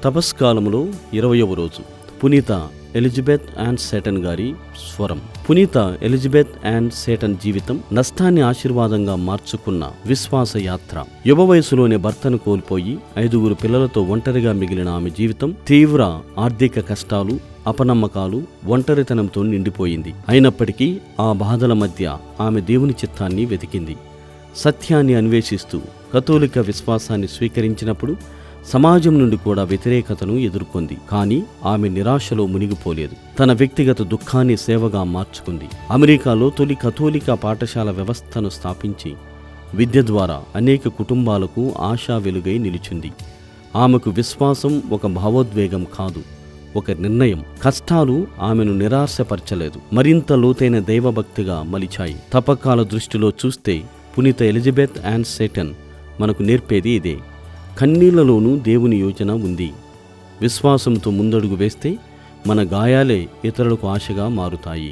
తపస్కాలములో 20వ రోజు పునీత Elizabeth and Satan గారి స్వరం. పునీత ఎలిజబెత్ అండ్ సేటన్ జీవితం నష్టాన్ని ఆశీర్వాదంగా మార్చుకున్న విశ్వాస యాత్ర. యువ వయసులోనే భర్తను కోల్పోయి 5 పిల్లలతో ఒంటరిగా మిగిలిన ఆమె జీవితం తీవ్ర ఆర్థిక కష్టాలు, అపనమ్మకాలు, ఒంటరితనంతో నిండిపోయింది. అయినప్పటికీ ఆ బాధల మధ్య ఆమె దేవుని చిత్తాన్ని వెతికింది. సత్యాన్ని అన్వేషిస్తూ కథోలిక విశ్వాసాన్ని స్వీకరించినప్పుడు సమాజం నుండి కూడా వ్యతిరేకతను ఎదుర్కొంది. కానీ ఆమె నిరాశలో మునిగిపోలేదు. తన వ్యక్తిగత దుఃఖాన్ని సేవగా మార్చుకుంది. అమెరికాలో తొలి కథోలిక పాఠశాల వ్యవస్థను స్థాపించి విద్య ద్వారా అనేక కుటుంబాలకు ఆశా వెలుగై నిలిచింది. ఆమెకు విశ్వాసం ఒక భావోద్వేగం కాదు, ఒక నిర్ణయం. కష్టాలు ఆమెను నిరాశపరచలేదు, మరింత లోతైన దైవభక్తిగా మలిచాయి. తపకాల దృష్టిలో చూస్తే పునీత ఎలిజబెత్ అండ్ సేటన్ మనకు నేర్పేది ఇదే. కన్నీళ్లలోనూ దేవుని యోచన ఉంది. విశ్వాసంతో ముందడుగు వేస్తే మన గాయాలే ఇతరులకు ఆశగా మారుతాయి.